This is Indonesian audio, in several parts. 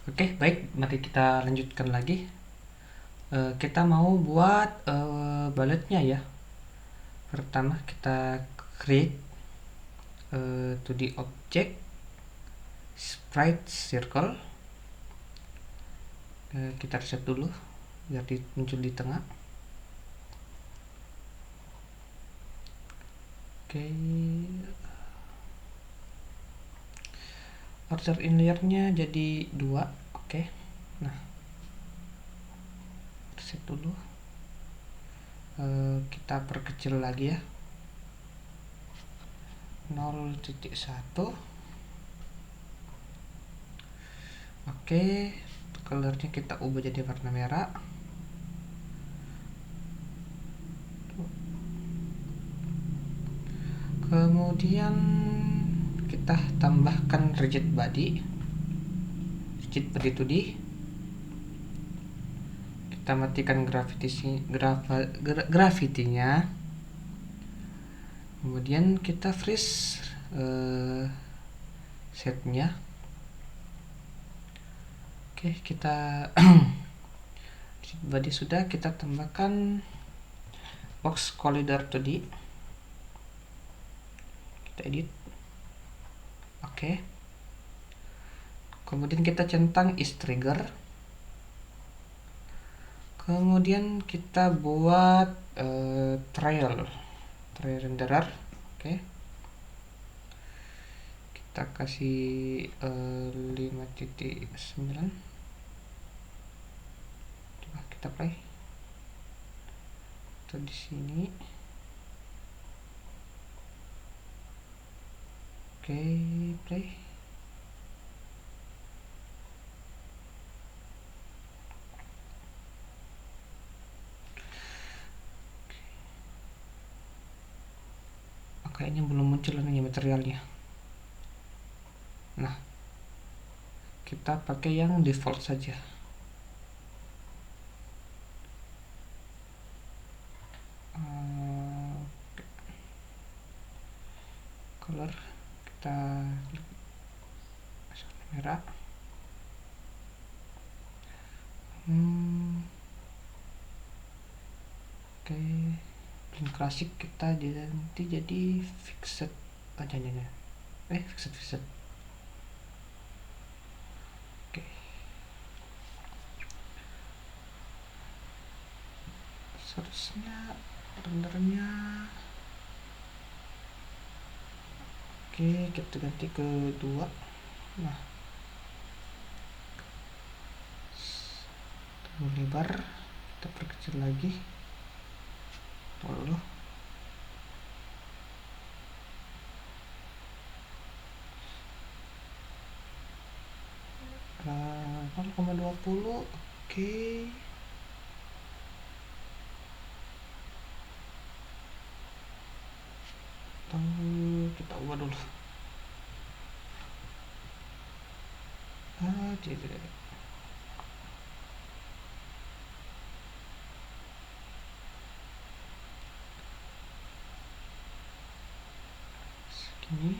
Oke, baik, mari kita lanjutkan lagi. Kita mau buat bulletnya ya. Pertama kita create 2D object sprite circle. Kita reset dulu biar muncul di tengah. Oke, order in layernya jadi 2. Oke, nah reset dulu. Kita perkecil lagi ya, 0.1. Oke, colornya kita ubah jadi warna merah. Kemudian kita tambahkan rigid body 2D. Kita matikan gravity-nya. Kemudian kita freeze setnya. Oke, kita rigid body sudah, kita tambahkan box collider 2D. Kita edit. Oke, kemudian kita centang is trigger. Kemudian kita buat trail renderer. Oke, kita kasih 5.9. Coba kita play atau di sini. Oke, play. Kayaknya belum muncul nih materialnya. Nah, kita pakai yang default saja. Color kita merah. Oke, print klasik kita nanti jadi fixed aja. Fixed. Oke, seharusnya rendernya. Oke, kita ganti ke 2. Nah, lebar, kita perkecil lagi. Lalu 0,20. Oke, kita ubah dulu. Tidak. Segini.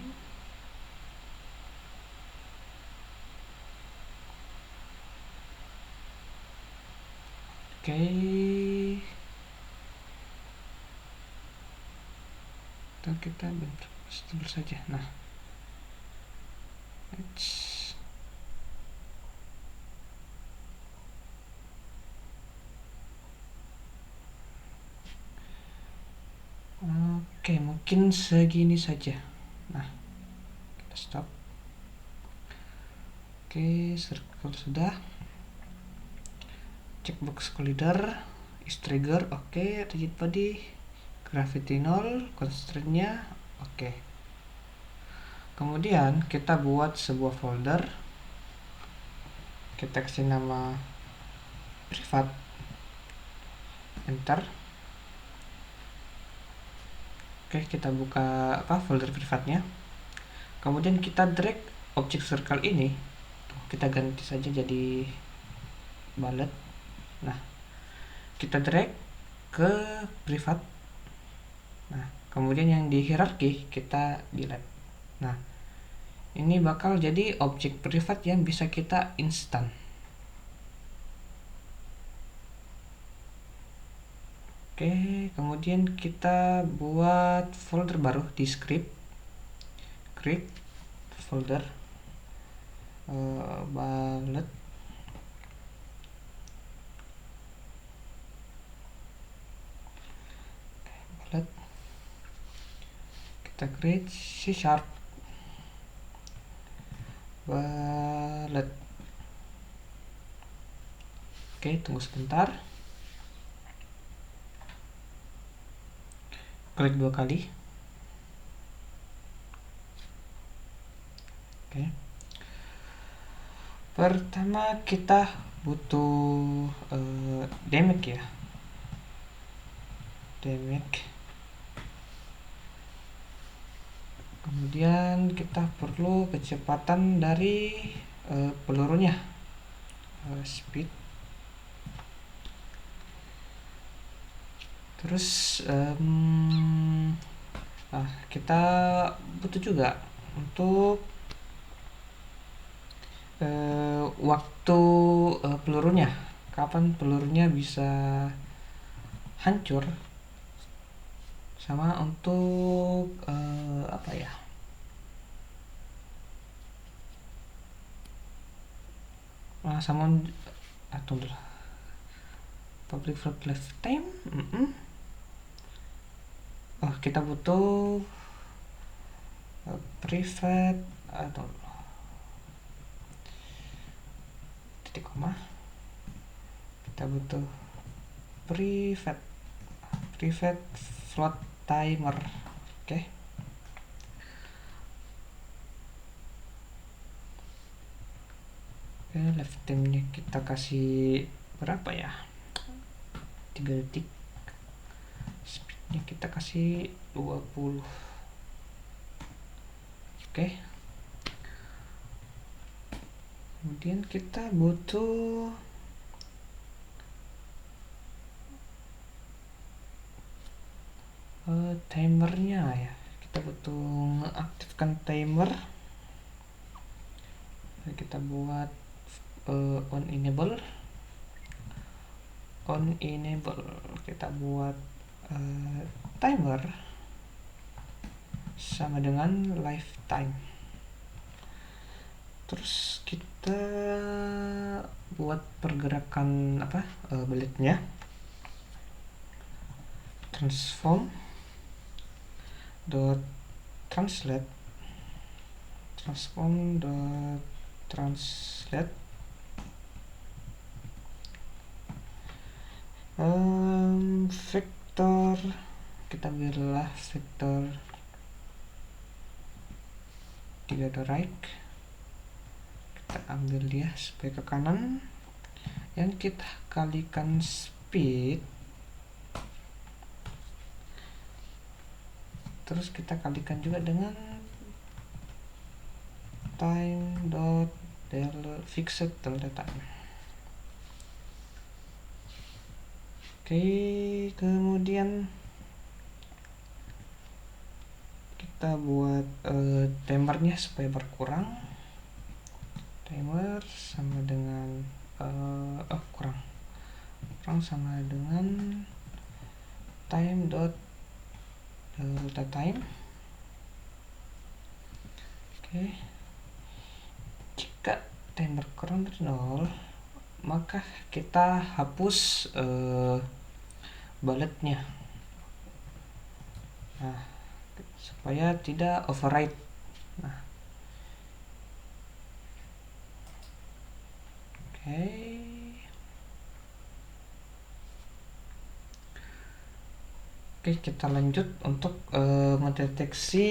Oke, dan kita bentuk stable saja. Nah, oke, mungkin segini saja. Nah, kita stop. Oke, circle sudah. Checkbox collider is trigger. Oke, rigid body, gravity 0, constraint-nya oke. Kemudian kita buat sebuah folder. Kita kasih nama privat, enter. Oke, kita buka folder privatnya. Kemudian kita drag objek circle ini, kita ganti saja jadi bullet. Nah, kita drag ke privat. Nah, kemudian yang di hierarki kita delete. Nah, Ini bakal jadi objek privat yang bisa kita instan. Oke, kemudian kita buat folder baru di script. Create folder bullet. Kita create C# bullet. Oke, tunggu sebentar. Klik 2 kali. Oke. Pertama kita butuh daemik ya. Daemik. Kemudian kita perlu kecepatan dari pelurunya. Speed. Terus kita butuh juga untuk waktu pelurunya, kapan pelurunya bisa hancur, sama untuk apa ya, sama tunggu dulu, public float lifetime. Kita butuh private atau titik koma. Kita butuh private float timer. Oke. Lifetime-nya kita kasih berapa ya? 3 detik. Speed-nya kita kasih 20. Oke. Kemudian kita butuh timernya ya. Kita butuh mengaktifkan timer. Kita buat on enable. Kita buat timer sama dengan lifetime. Terus kita buat pergerakan bulletnya. Transform dot translate vektor, kita berilah vektor 3 to right, kita ambil dia supaya ke kanan, yang kita kalikan speed, terus kita kalikan juga dengan time dot fixed delta time. Oke, kemudian kita buat timernya supaya berkurang. Timer sama dengan kurang sama dengan time dot delta time. Oke. Jika timer kurang dari 0, maka kita hapus bulletnya. Nah, supaya tidak override. Nah, oke. Oke, kita lanjut untuk mendeteksi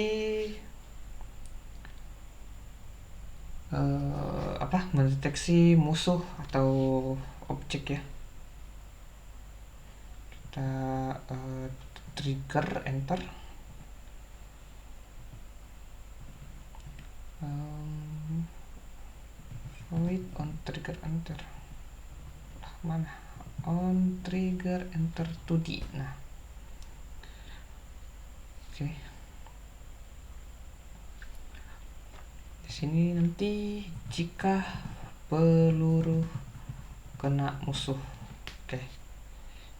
mendeteksi musuh atau objek ya. Kita trigger enter. Wait on trigger enter. Mana? On trigger enter 2D. Nah. Oke. Di sini nanti jika peluru kena musuh. Oke.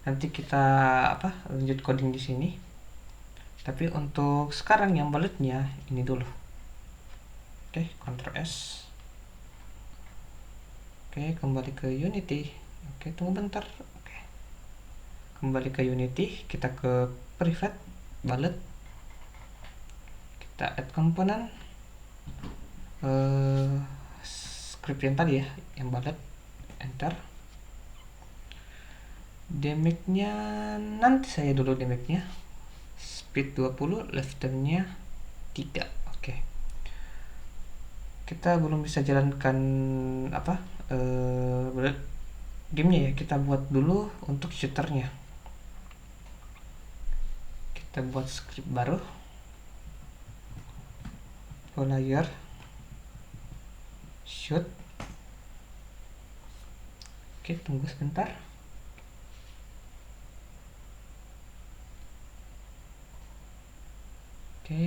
Nanti kita lanjut coding di sini. Tapi untuk sekarang yang baletnya ini dulu. Oke, Ctrl S. Oke, kembali ke Unity. Oke, tunggu bentar. Oke. Kembali ke Unity, kita ke private balet. Kita add component. Script yang tadi ya, yang balet. Enter. Damage-nya nanti saya dulu damage-nya. Speed 20, lifetime-nya 3. Oke. Kita belum bisa jalankan gamenya ya. Kita buat dulu untuk shooternya. Kita buat script baru. Player shoot. Oke, tunggu sebentar. Oke.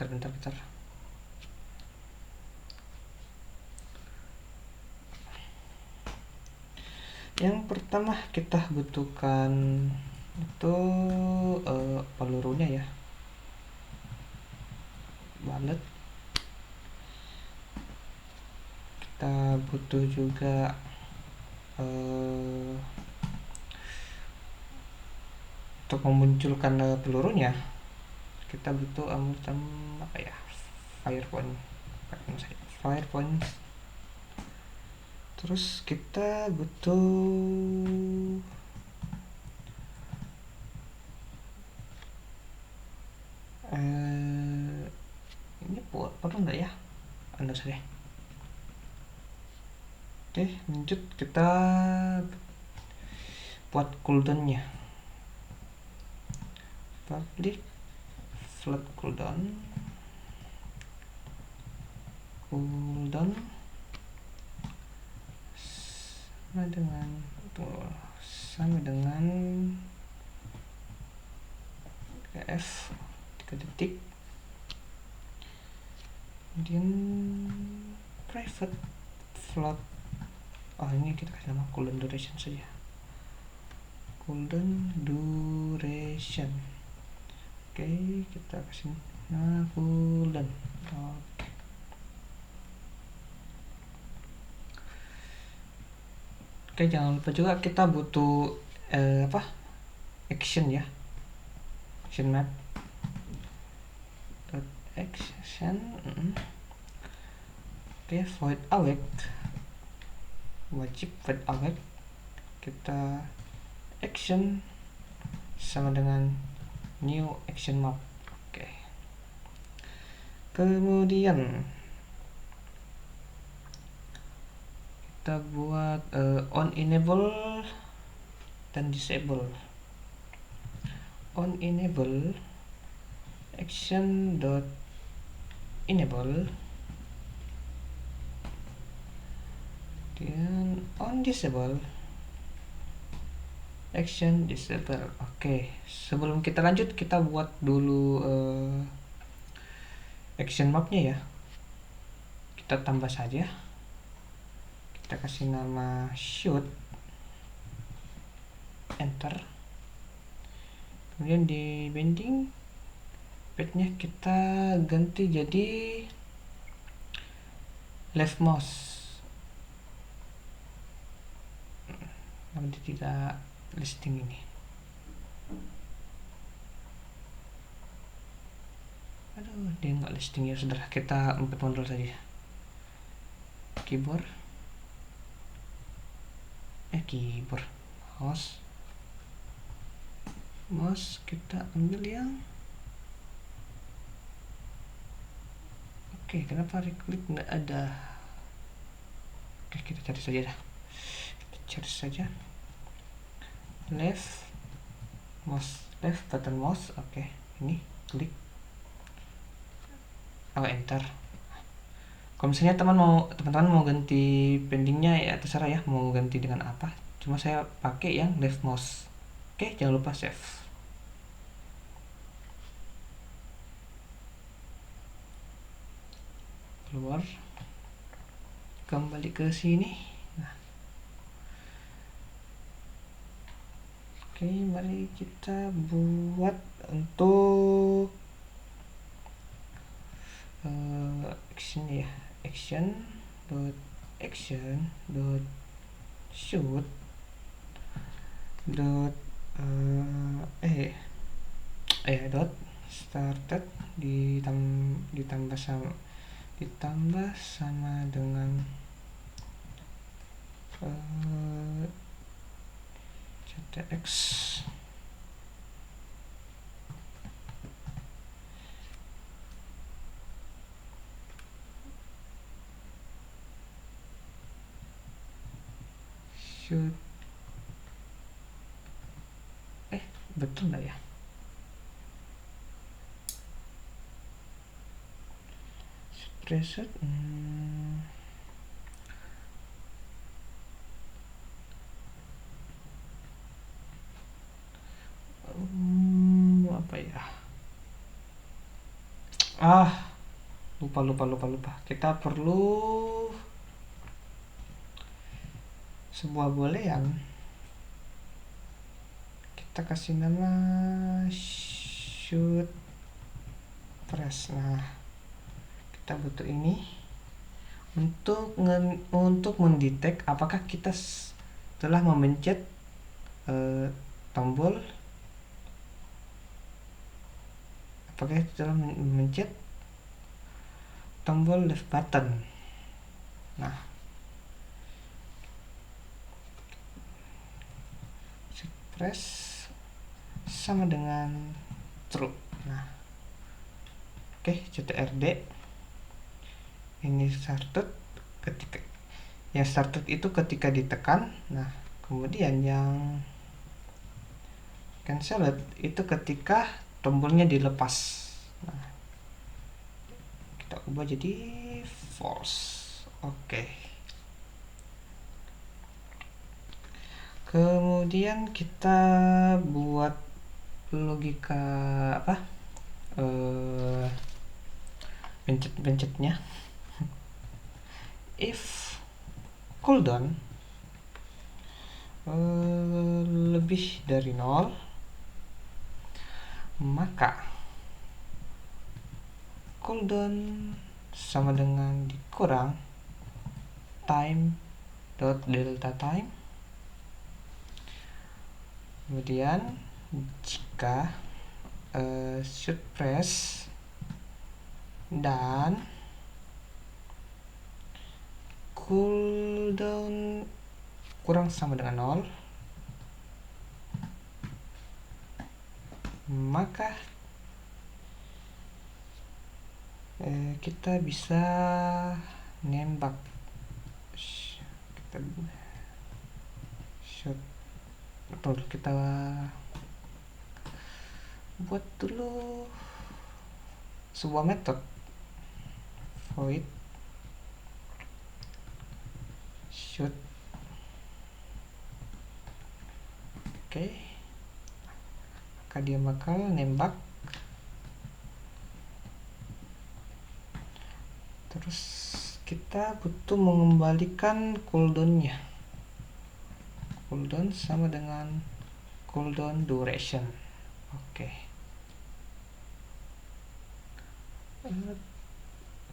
Bentar. Yang pertama kita butuhkan itu pelurunya ya. Balet. Kita butuh juga untuk memunculkan pelurunya kita butuh Firepoint. Terus kita butuh ini perlu nggak ya? Anda saja. Oke, lanjut kita buat cooldown-nya. Public float cooldown sama dengan F 3 detik. Kemudian private float, ini kita kasih nama cooldown duration saja. Cooldown duration. Oke, kita kasih nama cooldown. Oke, jangan lupa juga kita butuh action ya, action map action. Oke, void awake, wajib void awake. Kita action sama dengan new action map. Oke, kemudian kita buat on enable dan disable. On enable action dot enable, dan on disable action disable. Oke, sebelum kita lanjut kita buat dulu action mapnya ya. Kita tambah saja, kita kasih nama shoot, enter. Kemudian di binding padnya kita ganti jadi left mouse. Nanti tidak listing ini. Aduh, dia nggak listing ya. Sudah, kita 4 modal saja. Keyboard mouse kita ambil yang kenapa right click nggak ada. Kita cari saja dah. Left button mouse. Ini klik, enter. Kalau misalnya teman-teman mau ganti pendingnya ya terserah ya, mau ganti dengan apa. Cuma saya pakai yang left mouse. Jangan lupa save. keluar, kembali ke sini. Nah, oke, mari kita buat untuk action ya, action dot action dot shoot dot dot started ditambah sama dengan ctx shoot. Betul nggak ya? Preset apa ya? Lupa. Kita perlu sebuah boolean. Kita kasih nama shoot press. Nah, kita butuh ini untuk mendetek apakah kita telah memencet tombol, left button. Nah, press sama dengan true. Nah, oke, ctrd ini started. Ketika yang started itu ketika ditekan. Nah, kemudian yang cancelled itu ketika tombolnya dilepas. Nah, kita ubah jadi false. Oke. Kemudian kita buat logika pencetnya. If cooldown lebih dari 0, maka cooldown sama dengan dikurang time dot delta time. Kemudian jika shoot press dan cooldown kurang sama dengan 0, maka kita bisa nembak. Kita shoot, betul, kita buat dulu sebuah metode void shoot. Oke, maka dia bakal nembak. Terus kita butuh mengembalikan cooldownnya. Cooldown sama dengan cooldown duration. Oke.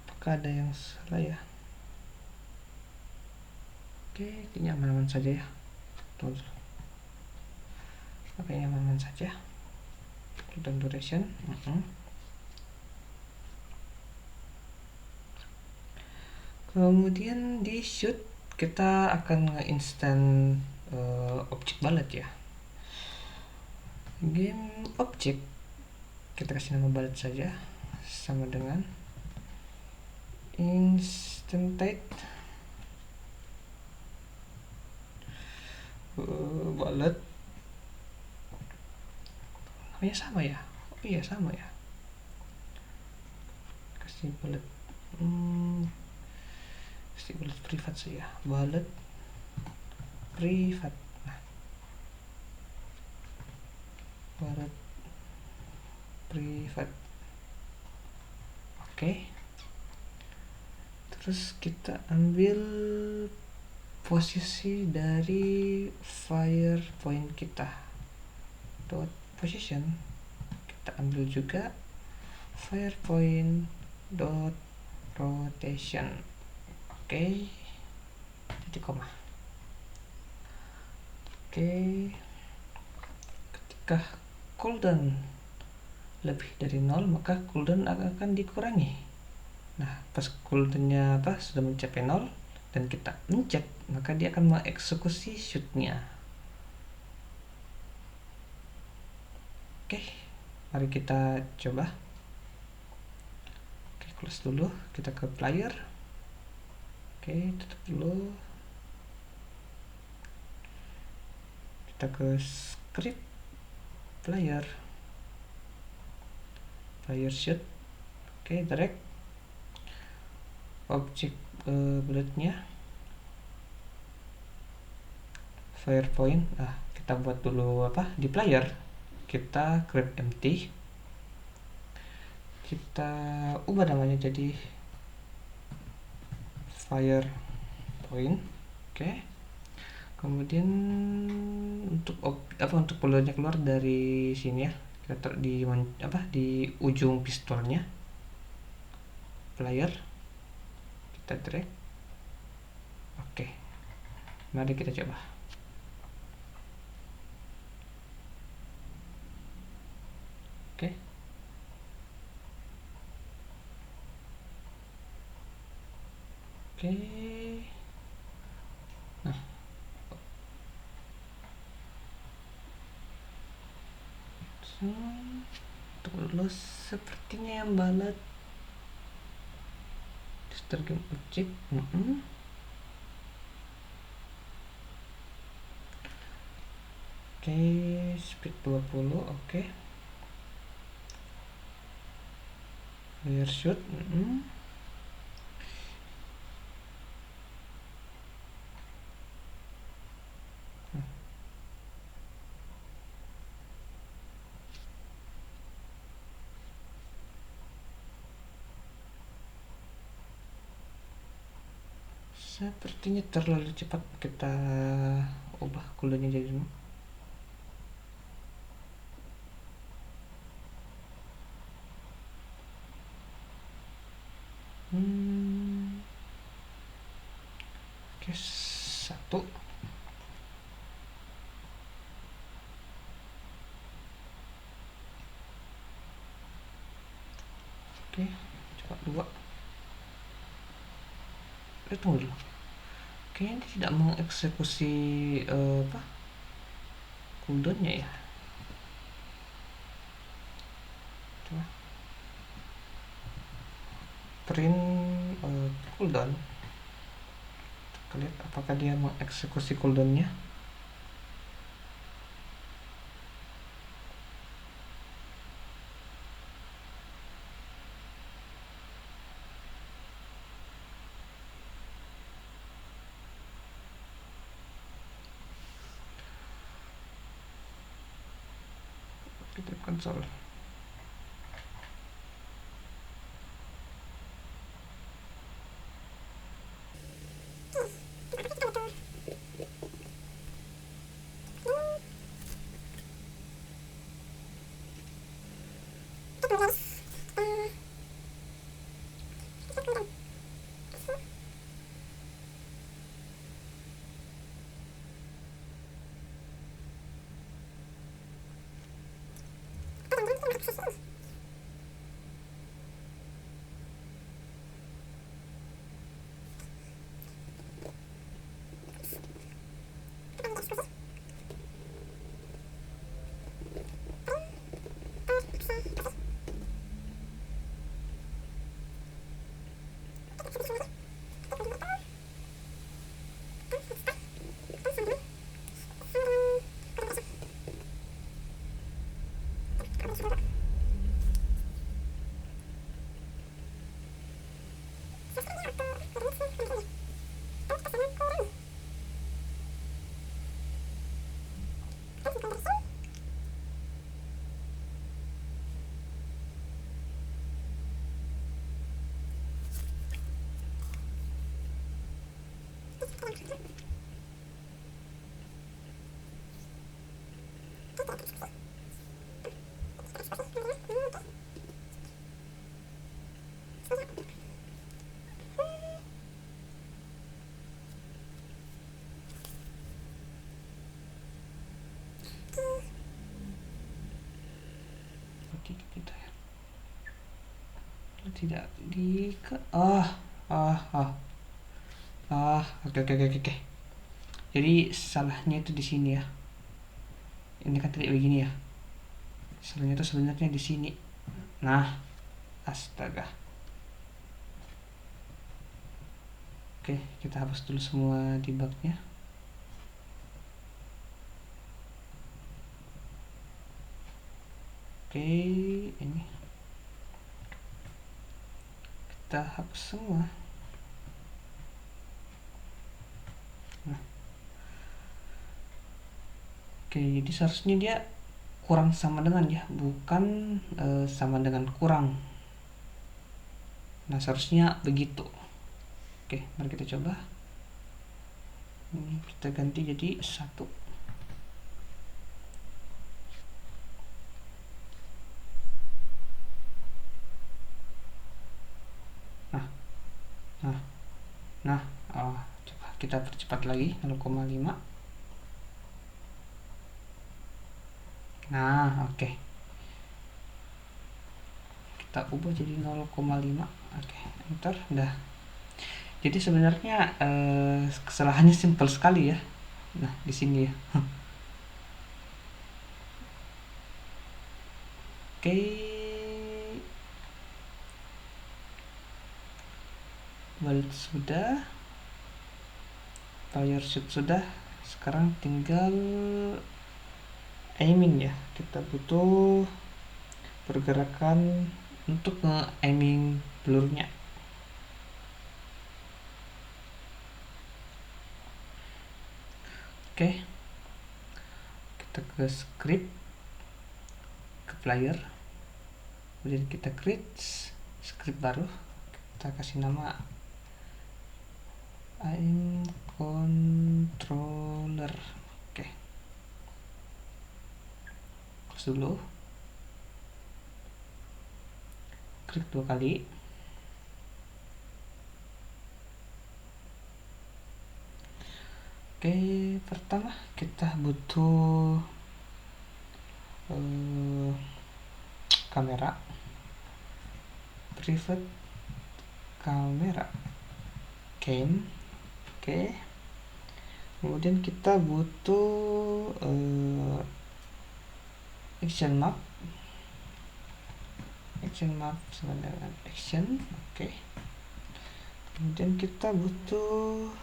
Apakah ada yang salah ya? Oke, kayaknya aman-aman saja ya. Betul. Kayaknya aman-aman saja. Cooldown duration. Kemudian di shoot kita akan nge-instant object bullet ya. Game object kita kasih nama bullet saja, sama dengan instantate bullet. Namanya sama ya? Oh iya, sama ya. Kasih bullet bullet privat saja, bullet privat. Nah, bullet privat. Oke. Terus kita ambil posisi dari fire point kita, dot position. Kita ambil juga fire point dot rotation. Oke, titik koma. Oke, ketika cooldown lebih dari 0 maka cooldown akan dikurangi. Nah, pas cooldownnya sudah mencapai 0 dan kita mencet, maka dia akan mengeksekusi shootnya. Oke, mari kita coba. Oke, close dulu, kita ke player. Oke, tutup dulu. Kita ke script player shoot. Oke, drag objek bulletnya fire point. Kita buat dulu di player, kita grab empty, kita ubah namanya jadi fire point. Oke, kemudian untuk untuk pelurnya keluar dari sini ya, kita taruh di ujung pistolnya player, kita drag. Oke, mari kita coba. Oke, nah, tunggu dulu, sepertinya yang balat game objek. Oke, speed 20. Oke, fire shoot. Sepertinya terlalu cepat, kita ubah cooldownnya jadi oke, 1. Oke, coba 2. Tunggu dulu, kayaknya dia tidak mengeksekusi cooldownnya ya. Coba print cooldown, kita lihat apakah dia mengeksekusi cooldownnya. Kita konsol. kita ya tidak di oke. Jadi salahnya itu di sini ya. Ini kan tadi begini ya. Salahnya itu sebenarnya di sini. Nah, astaga. Oke, kita hapus dulu semua debugnya. Oke, ini kita hapus semua. Nah, oke, jadi seharusnya dia kurang sama dengan ya, bukan sama dengan kurang. Nah, seharusnya begitu. Oke, mari kita coba. Ini kita ganti jadi 1. Nah, coba kita percepat lagi 0,5. Nah, oke. Kita ubah jadi 0,5. Oke, enter. Udah. Jadi sebenarnya kesalahannya simpel sekali ya. Nah, di sini ya. Oke. Wallet sudah. Player shoot sudah. Sekarang tinggal aiming ya. Kita butuh pergerakan untuk nge-aiming pelurunya. Oke. Kita ke script, ke player. Kemudian kita create script baru. Kita kasih nama aim controller. Oke. Close dulu. Klik 2 kali. Oke, pertama kita butuh kamera, private kamera, cam. Oke. Kemudian kita butuh action map sama dengan action. Oke. Kemudian kita butuh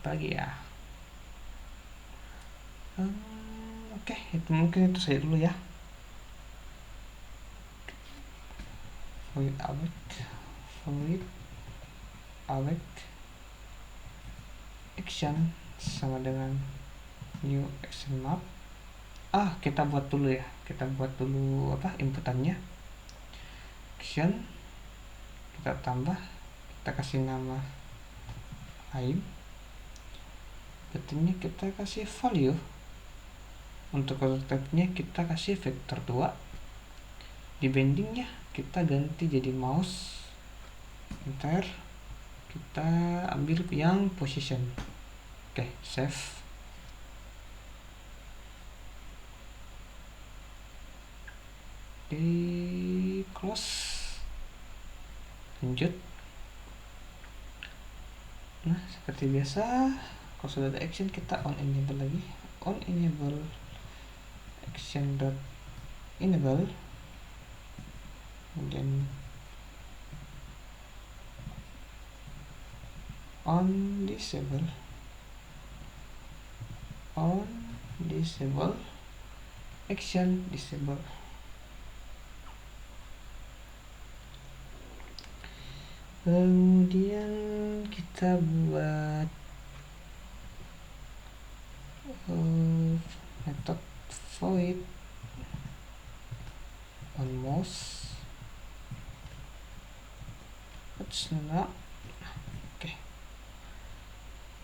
apa lagi ya? Oke, itu mungkin itu saja dulu ya. Void awake action sama dengan new action map. Kita buat dulu ya. Kita buat dulu inputannya. Action. Kita tambah, kita kasih nama aim. Betulnya kita kasih value. Untuk color type-nya kita kasih vector 2. Di bendingnya kita ganti jadi mouse. Enter. Kita ambil yang position. Oke, save. Di close. Lanjut. Nah, seperti biasa, kalau sudah ada action kita on enable lagi. On enable action dot enable. Kemudian on disable action disable. Kemudian kita buat method void on mouse Oke,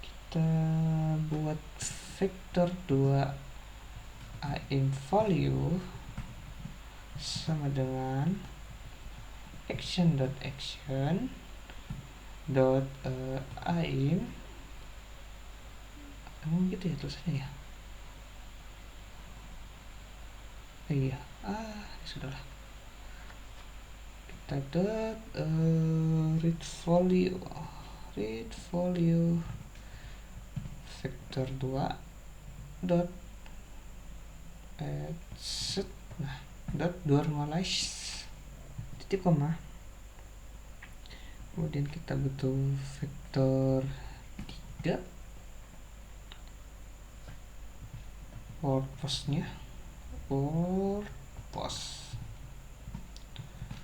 kita buat vektor 2 aim value sama dengan action dot aim, emang gitu ya tulisannya ya. Iya, sudahlah. Kita dot read value vektor 2 dot set, dot normalize titik koma. Kemudian kita butuh vektor 3 purpose-nya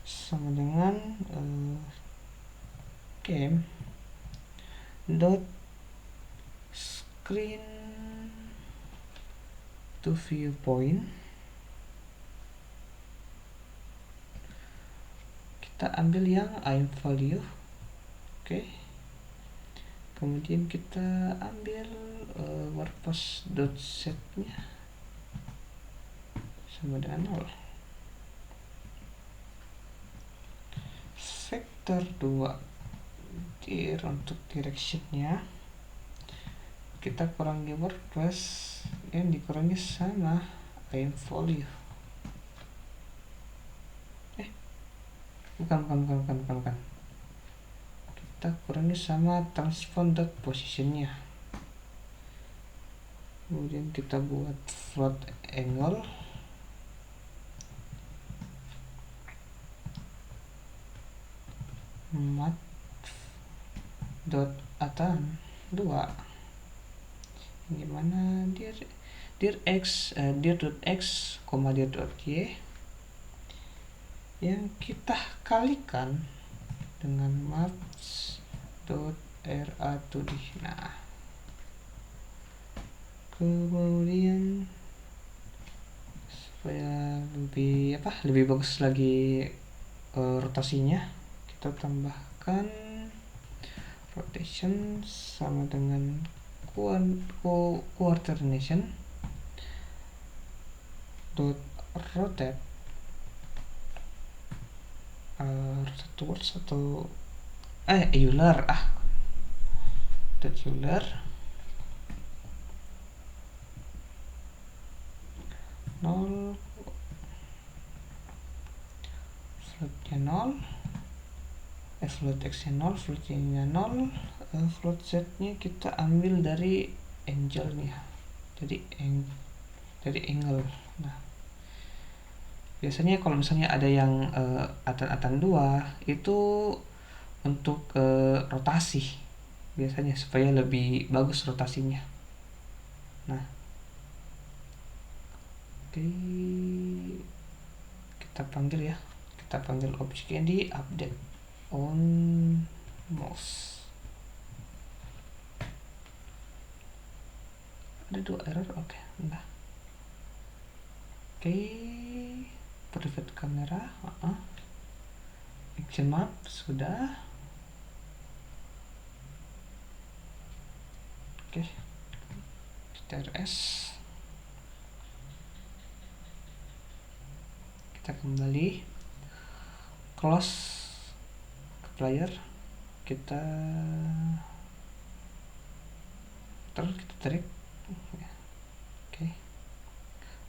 sama dengan game dot screen to viewpoint. Kita ambil yang aim value. Kemudian kita ambil purpose dot set-nya sama dengan 0. Vektor 2 dir untuk direction-nya kita kurangi WordPress yang dikurangi sama aim value. Bukan. Kita kurangi sama transform dot position-nya. Kemudian kita buat float angle mat dot atan 2, gimana dir dot x, dir dot y yang kita kalikan dengan maps dot ra to d. Nah, kemudian supaya lebih bagus lagi rotasinya, kita tambahkan rotation sama dengan coordination dot rotate towards atau Euler dot Euler 0, floatnya 0, float x nya 0, float y nya 0, float z nya kita ambil dari angle nya, dari angle. Nah, biasanya kalau misalnya ada yang atan-atan 2 itu untuk rotasi biasanya supaya lebih bagus rotasinya. Nah, kita panggil objeknya di update on mouse. Ada 2 error. Private kamera, action map sudah. TRS, kita kembali close ke player, kita tarik.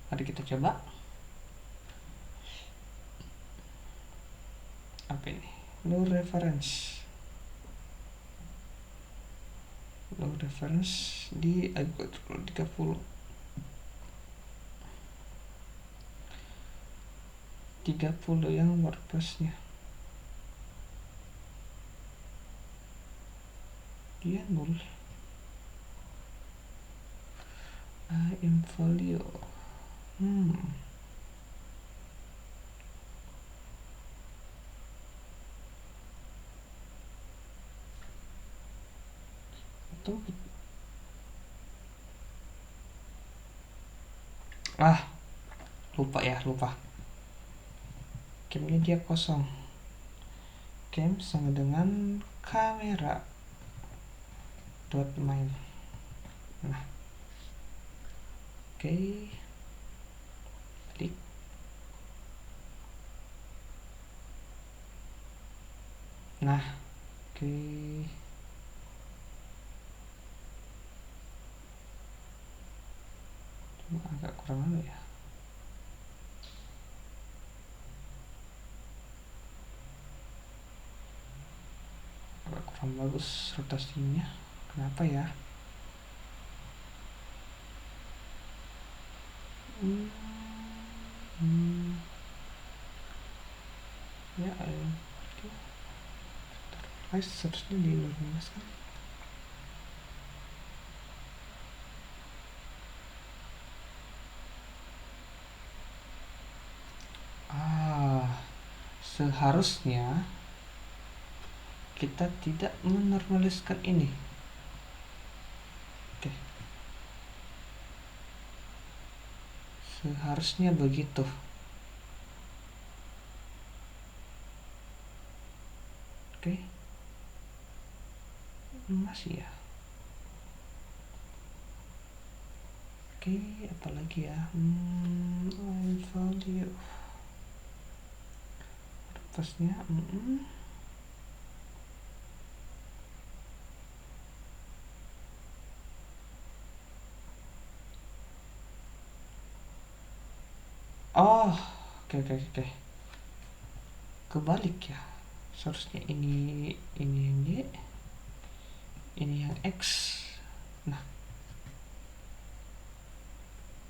Mari kita coba. Apa ini? No reference di agak 30 yang WordPress-nya. Dia 0. Aim value. Lupa. Gamenya dia kosong. game sama dengan kamera dot main. Nah, oke, klik. Nah, oke, cuma agak kurang apa ya, agak kurang bagus rotasinya. Kenapa ya? Ya, oke. Guys, seharusnya dinormalkan. Seharusnya kita tidak menormaliskan ini. Oke. Seharusnya begitu. Oke. Masih ya. Oke, apalagi ya? Value. Pasnya, oh, oke. Kebalik ya. Seharusnya ini yang Y, ini yang X. Nah,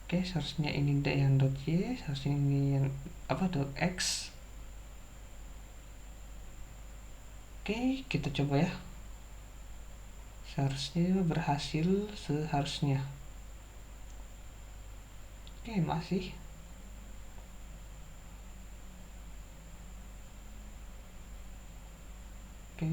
oke, seharusnya ini yang dot Y, seharusnya ini yang dot X. Oke, kita coba ya. Seharusnya berhasil, seharusnya. Oke, masih. Oke.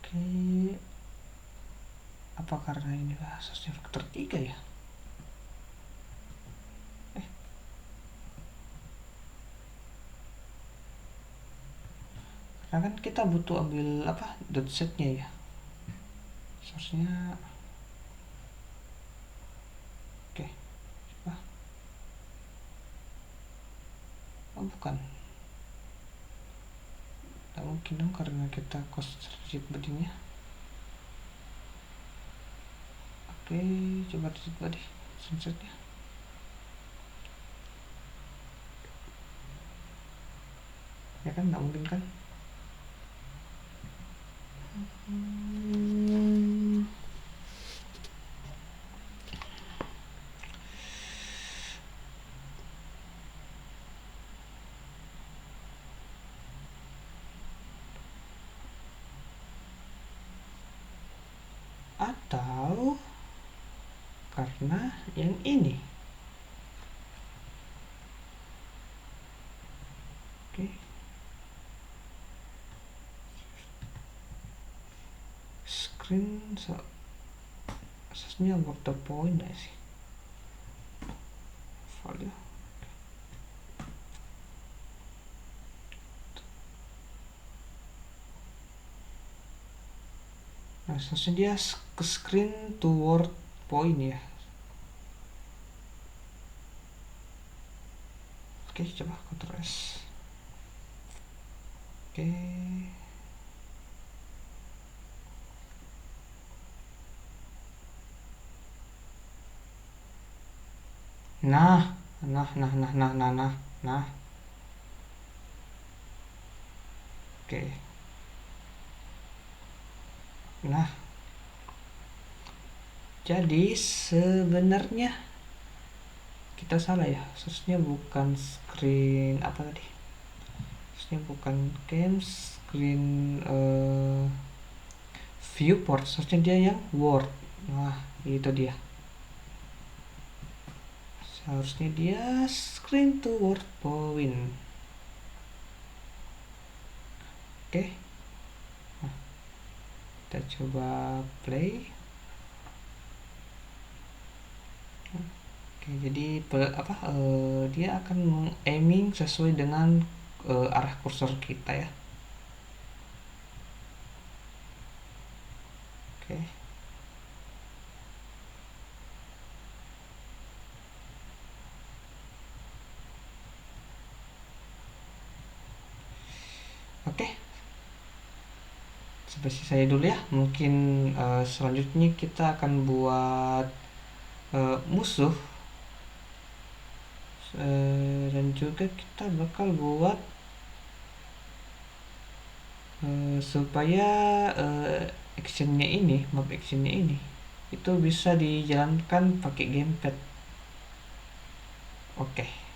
Oke. Apa karena ini asasnya faktor 3 ya? Karena kan kita butuh ambil dot setnya ya. Seharusnya oke. Oh, bukan. Tak mungkin dong karena kita cost digit bodinya. Oke, coba digit body sunsetnya. Ya kan, tak mungkin kan? Atau karena yang ini. Oke. Screen asasnya water point ya sih. Value. Nah, seharusnya dia ke screen toward point ya. Oke, coba Ctrl S. Oke. Nah. Oke. Nah. Jadi sebenarnya kita salah ya. Seharusnya bukan screen tadi? Seharusnya bukan game screen viewport, seharusnya dia yang word. Nah, itu dia. harusnya dia screen to word point. Oke, nah, kita coba play. Oke, jadi dia akan aiming sesuai dengan arah kursor kita ya. Oke. Oke, sampai saya dulu ya. Mungkin selanjutnya kita akan buat musuh, dan juga kita bakal buat supaya map actionnya ini itu bisa dijalankan pakai gamepad. Oke.